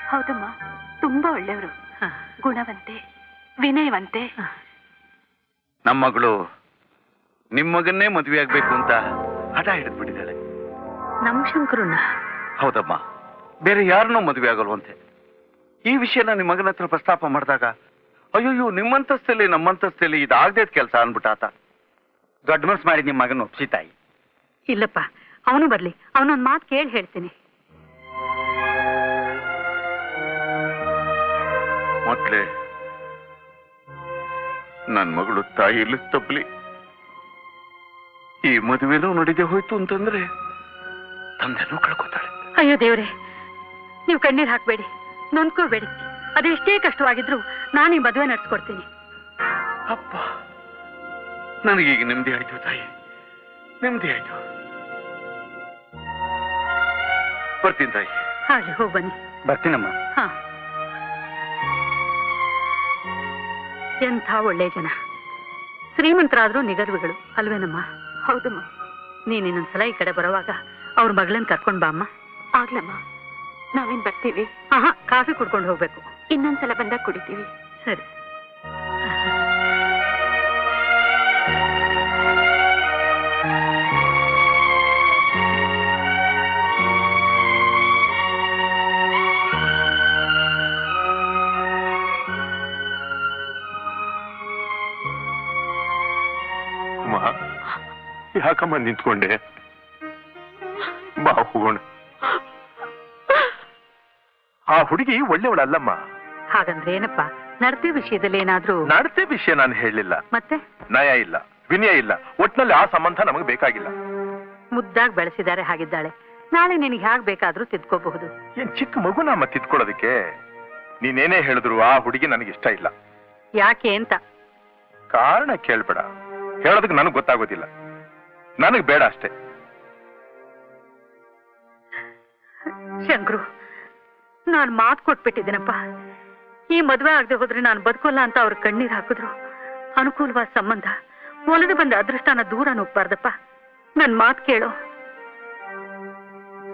ಹೌದಮ್ಮ, ತುಂಬಾ ಒಳ್ಳೆಯವರು, ಗುಣವಂತೆ, ವಿನಯವಂತೆ. ನಮ್ಮ ಮಗಳು ನಿಮ್ ಮಗನ್ನೇ ಮದುವೆ ಆಗ್ಬೇಕು ಅಂತ ಹಠ ಹಿಡಿದ್ಬಿಟ್ಟಿದ್ದಾಳೆ. ನಮ್ ಶಂಕರನ್ನ? ಹೌದಮ್ಮ, ಬೇರೆ ಯಾರನ್ನೂ ಮದುವೆ ಆಗಲ್ವಂತೆ. ಈ ವಿಷಯನ ನಿಮ್ಮ ಮಗನ ಹತ್ರ ಪ್ರಸ್ತಾಪ ಮಾಡಿದಾಗ ಅಯ್ಯೋ ನಿಮ್ಮಂತಸ್ತಲ್ಲಿ ನಮ್ಮಂತಸ್ತಲ್ಲಿ ಇದಾಗದೇ ಕೆಲಸ ಅನ್ಬಿಟ್ಟ ಆತ. ದೊಡ್ಡ ಮನ್ಸು ಮಾಡಿ ನಿಮ್ಮ ಮಗನ ಒಪ್ಸಿ ತಾಯಿ. ಇಲ್ಲಪ್ಪ, ಅವನು ಬರ್ಲಿ, ಅವನೊಂದ್ ಮಾತು ಕೇಳಿ ಹೇಳ್ತೀನಿ. ಮೊದ್ಲೇ ನನ್ ಮಗಳು ತಾಯಿ ಇಲ್ಲಿ ತಪ್ಪಲಿ, ಈ ಮದುವೆನೂ ನಡಿದೆ ಹೋಯ್ತು ಅಂತಂದ್ರೆ ತಂದೆನೂ ಕಳ್ಕೊತಾಳೆ. ಅಯ್ಯೋ ದೇವ್ರೆ, ನೀವು ಕಣ್ಣೀರ್ ಹಾಕ್ಬೇಡಿ, ನೊಂದ್ಕೋಬೇಡಿ. ಅದೆಷ್ಟೇ ಕಷ್ಟವಾಗಿದ್ರು ನಾನು ಈ ಮದುವೆ ನಡ್ಸ್ಕೊಡ್ತೀನಿ. ಅಪ್ಪ, ನನಗೀಗ ನೆಮ್ಮದಿ ಆಯ್ತು ತಾಯಿ, ನೆಮ್ಮದಿ ಆಯ್ತು. ಬರ್ತೀನಿ ತಾಯಿ. ಹಾಗೆ ಹೋಗಿ ಬನ್ನಿ. ಬರ್ತೀನಮ್ಮ. ಹಾ, ಎಂಥ ಒಳ್ಳೆ ಜನ, ಶ್ರೀಮಂತರಾದ್ರೂ ನಿಗರ್ವಿಗಳು ಅಲ್ವೇನಮ್ಮ? ಹೌದಮ್ಮ. ನೀನ್ ಇನ್ನೊಂದ್ಸಲ ಈ ಕಡೆ ಬರುವಾಗ ಅವ್ರ ಮಗಳನ್ನ ಕರ್ಕೊಂಡ್ ಬಾ ಅಮ್ಮ. ಆಗ್ಲಮ್ಮ, ನಾವೇನ್ ಬರ್ತೀವಿ. ಆಹಾ, ಕಾಫಿ ಕುಡ್ಕೊಂಡು ಹೋಗ್ಬೇಕು. ಇನ್ನೊಂದ್ಸಲ ಬಂದಾಗ ಕುಡಿತೀವಿ. ಸರಿ. ಯಾಕಮ್ಮ ನಿಂತ್ಕೊಂಡೆ? ಬಾ ಹೋಗೋಣ. ಆ ಹುಡುಗಿ ಒಳ್ಳೆಯವಳಲ್ಲಮ್ಮ. ಹಾಗಂದ್ರೆ ಏನಪ್ಪ, ನಡತೆ ವಿಷಯದಲ್ಲಿ ಏನಾದ್ರೂ? ನಡತೆ ವಿಷಯ ನಾನು ಹೇಳಲಿಲ್ಲ. ಮತ್ತೆ ನಯ ಇಲ್ಲ, ವಿನಯ ಇಲ್ಲ, ಒಟ್ನಲ್ಲಿ ಆ ಸಂಬಂಧ ನಮಗೆ ಬೇಕಾಗಿಲ್ಲ. ಮುದ್ದಾಗಿ ಬೆಳೆಸಿದ್ದಾರೆ, ಹಾಗಿದ್ದಾಳೆ. ನಾಳೆ ನಿನಗೆ ಹೇಗ್ ಬೇಕಾದ್ರೂ ತಿದ್ಕೋಬಹುದು. ಏನ್ ಚಿಕ್ಕ ಮಗು ನಮ್ಮ ತಿದ್ಕೊಳ್ಳೋದಕ್ಕೆ? ನೀನೇನೇ ಹೇಳಿದ್ರು ಆ ಹುಡುಗಿ ನನಗಿಷ್ಟ ಇಲ್ಲ. ಯಾಕೆ ಅಂತ ಕಾರಣ ಕೇಳ್ಬೇಡ, ಹೇಳೋದಕ್ಕೆ ನನಗೆ ಗೊತ್ತಾಗೋದಿಲ್ಲ. ನನಗ್ ಬೇಡ ಅಷ್ಟೇ. ಶಂಕರು, ನಾನು ಮಾತು ಕೊಟ್ಬಿಟ್ಟಿದ್ದೀನಪ್ಪ. ಈ ಮದುವೆ ಆಗದೆ ಹೋದ್ರೆ ನಾನು ಬದುಕೋಲ್ಲ ಅಂತ ಅವ್ರ ಕಣ್ಣೀರ್ ಹಾಕಿದ್ರು. ಅನುಕೂಲವಾದ ಸಂಬಂಧ, ಒಲದು ಬಂದ ಅದೃಷ್ಟನ ದೂರ ನುಗ್ಬಾರ್ದಪ್ಪ. ನನ್ ಮಾತು ಕೇಳು.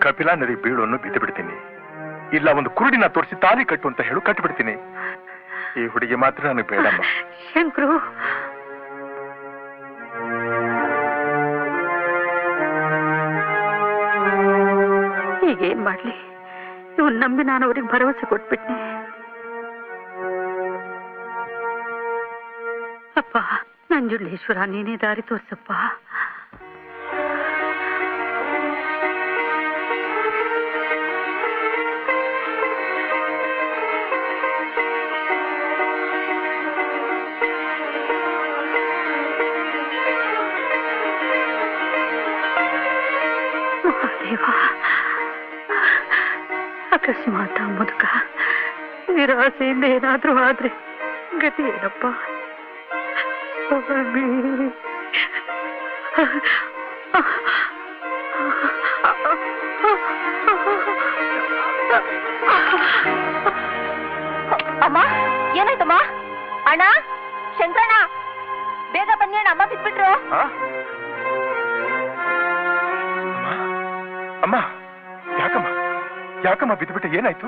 ಕಪಿಲಾ ನದಿ ಬೀಳನ್ನು ಬಿದ್ದು ಬಿಡ್ತೀನಿ, ಇಲ್ಲ ಒಂದು ಕುರುಡಿನ ತೋರಿಸಿ ತಾಲಿ ಕಟ್ಟು ಅಂತ ಹೇಳು ಕಟ್ಟಿಬಿಡ್ತೀನಿ. ಈ ಹುಡುಗಿ ಮಾತ್ರ ನನಗೆ ಬೇಡಮ್ಮ. ಶಂಕರು, ಈಗೇನ್ ಮಾಡ್ಲಿ? ಇವನ್ ನಂಬಿ ನಾನು ಅವ್ರಿಗೆ ಭರವಸೆ ಕೊಟ್ಬಿಟ್ನಿ. ಅಪ್ಪ ನಂಜುಂಡೇಶ್ವರ, ನೀನೇ ದಾರಿ ತೋರ್ಸಪ್ಪ. ಮಹಾದೇವ, ಅಕಸ್ಮಾತ್ ಮುದುಕ ನಿರಾಸೆಯಿಂದ ಏನಾದ್ರೂ ಆದ್ರೆ ಗತಿ ಏನಪ್ಪ? ಅಮ್ಮ, ಏನಾಯ್ತಮ್ಮ? ಅಣ್ಣ, ಶಂಕರಣ್ಣ, ಬೇಗ ಬನ್ನಿ ಅಣ್ಣ, ಅಮ್ಮ ಬಿಟ್ಬಿಟ್ರು. ಅಮ್ಮ, ಯಾಕಮ್ಮ ಯಾಕಮ್ಮ ಬಿದ್ದುಬಿಟ್ಟೆ? ಏನಾಯ್ತು?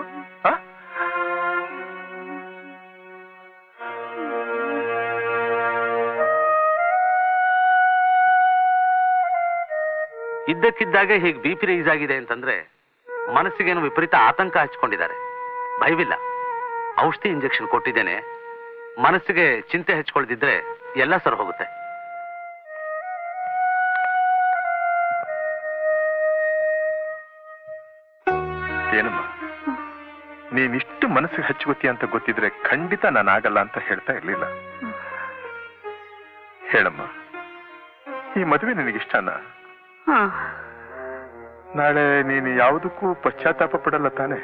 ಇದ್ದಕ್ಕಿದ್ದಾಗ ಹೀಗೆ BP ರೈಸ್ ಆಗಿದೆ ಅಂತಂದ್ರೆ ಮನಸ್ಸಿಗೇನು ವಿಪರೀತ ಆತಂಕ ಹಚ್ಕೊಂಡಿದ್ದಾರೆ. ಭಯವಿಲ್ಲ, ಔಷಧಿ ಇಂಜೆಕ್ಷನ್ ಕೊಟ್ಟಿದ್ದೇನೆ. ಮನಸ್ಸಿಗೆ ಚಿಂತೆ ಹಚ್ಕೊಳ್ದಿದ್ರೆ ಎಲ್ಲ ಸರ್ ಹೋಗುತ್ತೆ. ಏನಮ್ಮ, ನೀನಿಷ್ಟು ಮನಸ್ಸಿಗೆ ಹಚ್ಚುಗೊತ್ತಿ ಅಂತ ಗೊತ್ತಿದ್ರೆ ಖಂಡಿತ ನಾನು ಆಗಲ್ಲ ಅಂತ ಹೇಳ್ತಾ ಇರ್ಲಿಲ್ಲ. ಹೇಳಮ್ಮ, ಈ ಮದುವೆ ನಿನಗಿಷ್ಟನಾ? ನಾಳೆ ನೀನು ಯಾವುದಕ್ಕೂ ಪಶ್ಚಾತ್ತಾಪ ಪಡಲ್ಲ ತಾನೆ?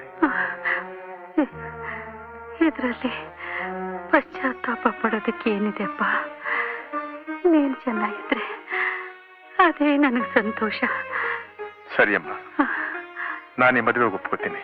ಇದರಲ್ಲಿ ಪಶ್ಚಾತ್ತಾಪ ಪಡೋದಕ್ಕೆ ಏನಿದೆಪ್ಪ? ನೀನ್ ಚೆನ್ನಾಗಿದ್ರೆ ಅದೇ ನನಗೆ ಸಂತೋಷ. ಸರಿಯಮ್ಮ, ನಾನು ಈ ಮದುವೆಗೆ ಒಪ್ಕೋತೀನಿ.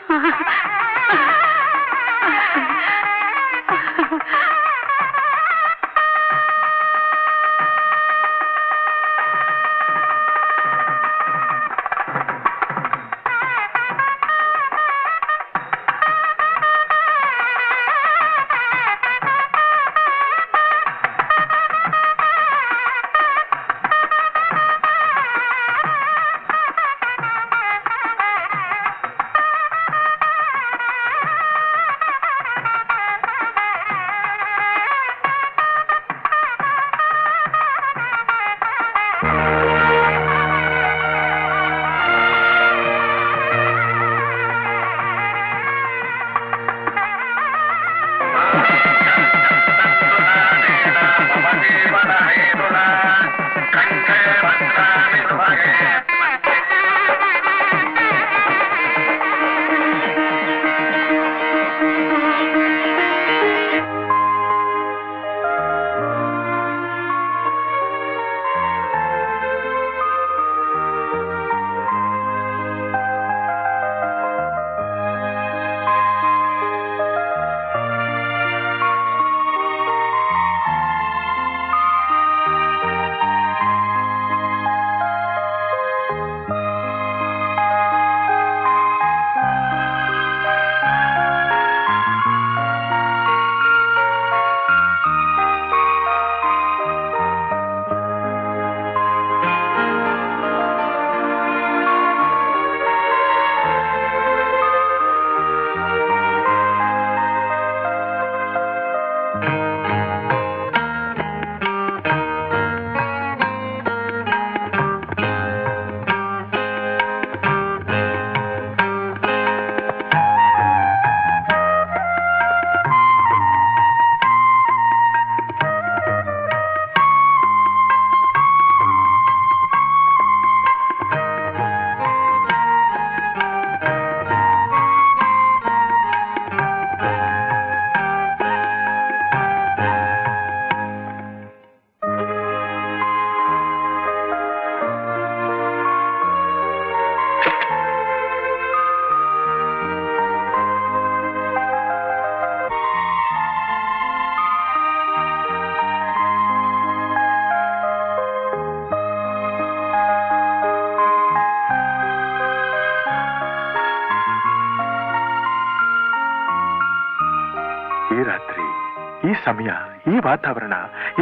ಸಮಯ, ಈ ವಾತಾವರಣ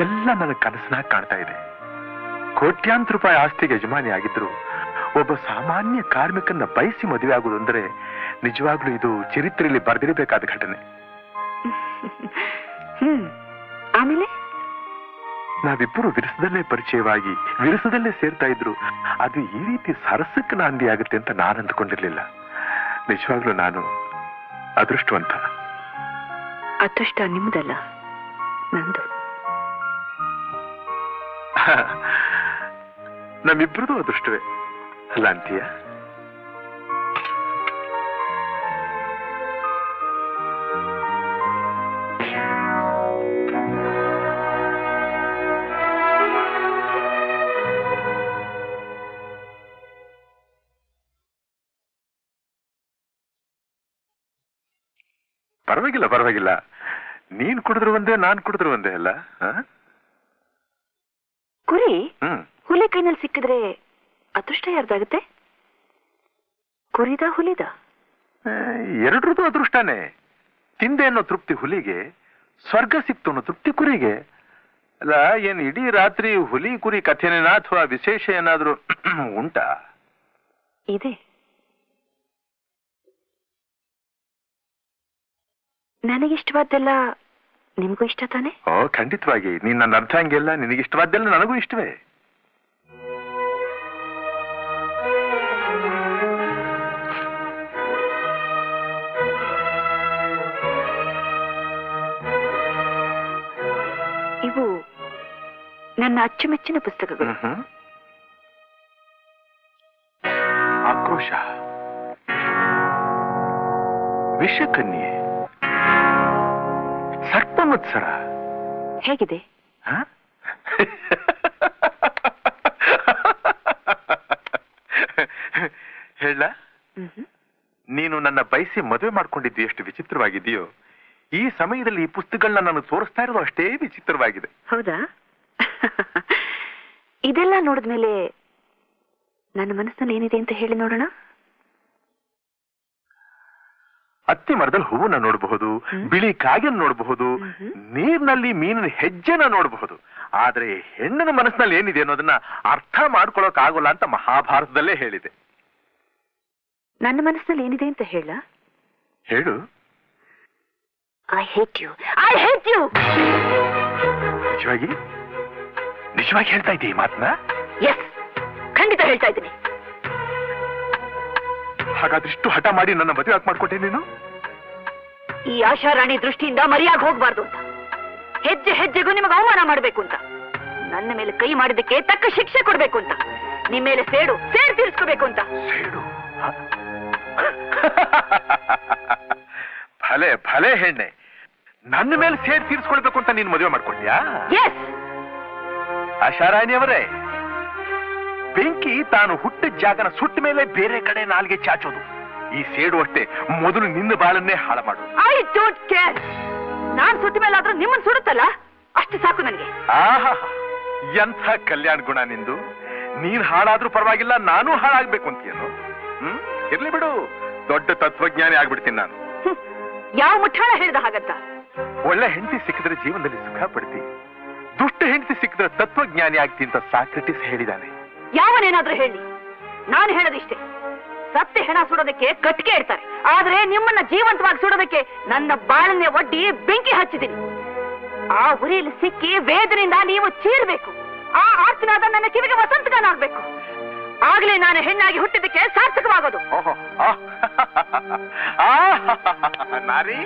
ಎಲ್ಲ ನನ್ನ ಕನಸನಾಗ ಕಾಣ್ತಾ ಇದೆ. ಕೋಟ್ಯಾಂತರ ರೂಪಾಯಿ ಆಸ್ತಿಗೆ ಯಜಮಾನಿ ಆಗಿದ್ರು ಒಬ್ಬ ಸಾಮಾನ್ಯ ಕಾರ್ಮಿಕನ್ನ ಬಯಸಿ ಮದುವೆ ಆಗುವುದು ಅಂದ್ರೆ ನಿಜವಾಗ್ಲೂ ಇದು ಚರಿತ್ರೆಯಲ್ಲಿ ಬರೆದಿರಬೇಕಾದ ಘಟನೆ. ಆಮೇಲೆ ನಾವಿಬ್ಬರು ವಿರಸದಲ್ಲೇ ಪರಿಚಯವಾಗಿ ವಿರಸದಲ್ಲೇ ಸೇರ್ತಾ ಇದ್ರು. ಅದು ಈ ರೀತಿ ಸರಸಕ್ಕೆ ನಾಂದಿ ಆಗುತ್ತೆ ಅಂತ ನಾನು ಅಂದ್ಕೊಂಡಿರ್ಲಿಲ್ಲ. ನಿಜವಾಗ್ಲೂ ನಾನು ಅದೃಷ್ಟವಂತ. ಅದೃಷ್ಟ ನಿಮ್ದಲ್ಲ, ನಂದು. ನಮ್ಮಿಬ್ರದು ಅದೃಷ್ಟವೇ ಅಲ್ಲ ಅಂತೀಯ? ಪರವಾಗಿಲ್ಲ ಪರವಾಗಿಲ್ಲ, ನೀನ್ ಕುಡಿದ್ರು ಒಂದೇ, ನಾನ್ ಕುಡಿದ್ರು ಒಂದೇ ಅಲ್ಲ. ಕುರಿ ಹುಲಿ ಕೈನಲ್ಲಿ ಸಿಕ್ಕಿದ್ರೆ ಅದೃಷ್ಟ ಯಾರ್ದಾಗುತ್ತೆ? ಕುರಿದ ಹುಲಿದ? ಎರಡ್ರದ್ದು ಅದೃಷ್ಟನೇ. ತಿಂದೆ ಅನ್ನೋ ತೃಪ್ತಿ ಹುಲಿಗೆ, ಸ್ವರ್ಗ ಸಿಕ್ತು ಅನ್ನೋ ತೃಪ್ತಿ ಕುರಿಗೆ. ಅಲ್ಲ, ಏನ್ ಇಡೀ ರಾತ್ರಿ ಹುಲಿ ಕುರಿ ಕಥೆನೇನಾ ಅಥವಾ ವಿಶೇಷ ಏನಾದ್ರೂ ಉಂಟಾ? ಇದೆ. ನನಗಿಷ್ಟವಾದ್ದೆಲ್ಲ ನಿಮ್ಗೂ ಇಷ್ಟ ತಾನೆ? ಓ, ಖಂಡಿತವಾಗಿ. ನೀನ್ ನನ್ನ ಅರ್ಥ ಹಂಗೆಲ್ಲ. ನಿನಗಿಷ್ಟವಾದ್ದೆಲ್ಲ ನನಗೂ ಇಷ್ಟವೇ. ಇವು ನನ್ನ ಅಚ್ಚುಮೆಚ್ಚಿನ ಪುಸ್ತಕಗಳು. ಆಕ್ರೋಶ, ವಿಷಕನ್ಯೆ, ಸರ್ಪಮತ್ಸರ. ಹೇಗಿದೆ? ಹೇಳ, ನೀನು ನನ್ನ ಬಯಸಿ ಮದುವೆ ಮಾಡ್ಕೊಂಡಿದ್ದು ಎಷ್ಟು ವಿಚಿತ್ರವಾಗಿದೆಯೋ, ಈ ಸಮಯದಲ್ಲಿ ಈ ಪುಸ್ತಕಗಳನ್ನ ನಾನು ತೋರಿಸ್ತಾ ಇರೋದು ಅಷ್ಟೇ ವಿಚಿತ್ರವಾಗಿದೆ. ಹೌದಾ? ಇದೆಲ್ಲ ನೋಡಿದ್ಮೇಲೆ ನನ್ನ ಮನಸ್ಸಲ್ಲಿ ಏನಿದೆ ಅಂತ ಹೇಳಿ ನೋಡೋಣ. ಅತ್ತಿ ಮರದಲ್ಲಿ ಹೂವನ್ನ ನೋಡಬಹುದು, ಬಿಳಿ ಕಾಗೆಯನ್ನು ನೋಡಬಹುದು, ನೀರಿನಲ್ಲಿ ಮೀನಿನ ಹೆಜ್ಜೆನ ನೋಡಬಹುದು. ಆದ್ರೆ ಹೆಣ್ಣಿನ ಮನಸ್ಸಿನಲ್ಲಿ ಏನಿದೆ ಅನ್ನೋದನ್ನ ಅರ್ಥ ಮಾಡ್ಕೊಳಕ್ ಆಗೋಲ್ಲ ಅಂತ ಮಹಾಭಾರತದಲ್ಲೇ ಹೇಳಿದೆ. ನನ್ನ ಮನಸ್ಸಿನಲ್ಲಿ ಏನಿದೆ ಅಂತ ಹೇಳ? ಹೇಳು. I hate you. I hate you. ನಿಜವಾಗಿ ನಿಜವಾಗಿ ಹೇಳ್ತಾ ಇದ್ದೀಯ ಈ ಮಾತನ್ನ? ಎಸ್, ಖಂಡಿತ ಹೇಳ್ತಾ ಇದ್ದೀನಿ. ಹಾಗಾದ್ರಿಷ್ಟು ಹಠ ಮಾಡಿ ನನ್ನ ಮದುವೆ ಯಾಕೆ ಮಾಡ್ಕೊಟ್ಟೆ ನೀನು? ಈ ಆಶಾರಾಣಿ ದೃಷ್ಟಿಯಿಂದ ಮರೆಯಾಗಿ ಹೋಗ್ಬಾರ್ದು ಅಂತ, ಹೆಜ್ಜೆ ಹೆಜ್ಜೆಗೂ ನಿಮಗೆ ಅವಮಾನ ಮಾಡಬೇಕು ಅಂತ, ನನ್ನ ಮೇಲೆ ಕೈ ಮಾಡಿದ್ದಕ್ಕೆ ತಕ್ಕ ಶಿಕ್ಷೆ ಕೊಡ್ಬೇಕು ಅಂತ, ನಿಮ್ಮ ಮೇಲೆ ಸೇಡು ತೀರಿಸ್ಕೋಬೇಕು ಅಂತ. ಸೇಡು? ಭಲೆ ಭಲೆ ಹೆಣ್ಣೆ, ನನ್ನ ಮೇಲೆ ಸೇಡ್ ತೀರಿಸ್ಕೊಳ್ಬೇಕು ಅಂತ ನೀನು ಮದುವೆ ಮಾಡ್ಕೊಂಡ್ಯಾ? ಎಸ್. ಆಶಾರಾಣಿಯವರೇ, ಬೆಂಕಿ ತಾನು ಹುಟ್ಟಿದ ಜಾಗನ ಸುಟ್ಟ ಮೇಲೆ ಬೇರೆ ಕಡೆ ನಾಲ್ಗೆ ಚಾಚೋದು. ಈ ಸೇಡು ಅಷ್ಟೇ ಮೊದಲು ನಿನ್ನ ಬಾಳನ್ನೇ ಹಾಳು ಮಾಡು. I don't care. ನಾನ್ ಸುಟ್ಟ ಮೇಲಾದ್ರೂ ನಿಮ್ಮನ್ನು ಸುಡುತ್ತಲ್ಲ, ಅಷ್ಟು ಸಾಕು ನನಗೆ. ಆಹಾ, ಎಂಥ ಕಲ್ಯಾಣ ಗುಣ ನಿಂದು. ನೀನ್ ಹಾಳಾದ್ರೂ ಪರವಾಗಿಲ್ಲ, ನಾನು ಹಾಳಾಗ್ಬೇಕು ಅಂತೀಯನು? ಇರ್ಲಿ ಬಿಡು, ದೊಡ್ಡ ತತ್ವಜ್ಞಾನಿ ಆಗ್ಬಿಡ್ತೀನಿ ನಾನು. ಯಾವ ಮುಠಾಳ ಹೇಳ್ದ ಹಾಗಂತ? ಒಳ್ಳೆ ಹೆಂಡತಿ ಸಿಕ್ಕಿದ್ರೆ ಜೀವನದಲ್ಲಿ ಸುಖ ಪಡ್ತಿ, ದುಷ್ಟ ಹೆಂಡತಿ ಸಿಕ್ಕಿದ್ರೆ ತತ್ವಜ್ಞಾನಿ ಆಗ್ತಿ ಅಂತ ಸಾಕ್ರೆಟಿಸ್ ಹೇಳಿದಾನೆ. ಯಾವನೇನಾದ್ರೂ ಹೇಳಿ, ನಾನು ಹೇಳೋದಿಷ್ಟೇ. ಸತ್ಯ ಹೆಣ ಸುಡೋದಕ್ಕೆ ಕಟ್ಟಿಗೆ ಇಡ್ತಾರೆ, ಆದ್ರೆ ನಿಮ್ಮನ್ನ ಜೀವಂತವಾಗಿ ಸುಡೋದಕ್ಕೆ ನನ್ನ ಬಾಳನ್ನೇ ಒಡ್ಡಿ ಬೆಂಕಿ ಹಚ್ಚಿದ್ದೀನಿ. ಆ ಉರಿಯಲ್ಲಿ ಸಿಕ್ಕಿ ವೇದನೆಯಿಂದ ನೀವು ಚೀರ್ಬೇಕು. ಆ ಆರ್ತಿನಾದ ನನ್ನ ಕಿವಿಗೆ ವಸಂತಗಾನ ಆಗ್ಬೇಕು. ಆಗ್ಲೇ ನಾನು ಹೆಣ್ಣಾಗಿ ಹುಟ್ಟಿದ್ದಕ್ಕೆ ಸಾರ್ಥಕವಾಗೋದು. ನಾರಿ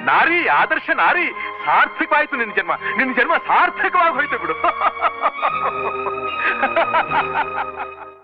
ನಾರಿ, ಆದರ್ಶ ನಾರಿ, ಸಾರ್ಥಕವಾಯ್ತು ನಿನ್ನ ಜನ್ಮ. ನಿನ್ನ ಜನ್ಮ ಸಾರ್ಥಕವಾಗಿ ಹೋಯ್ತು ಬಿಡು.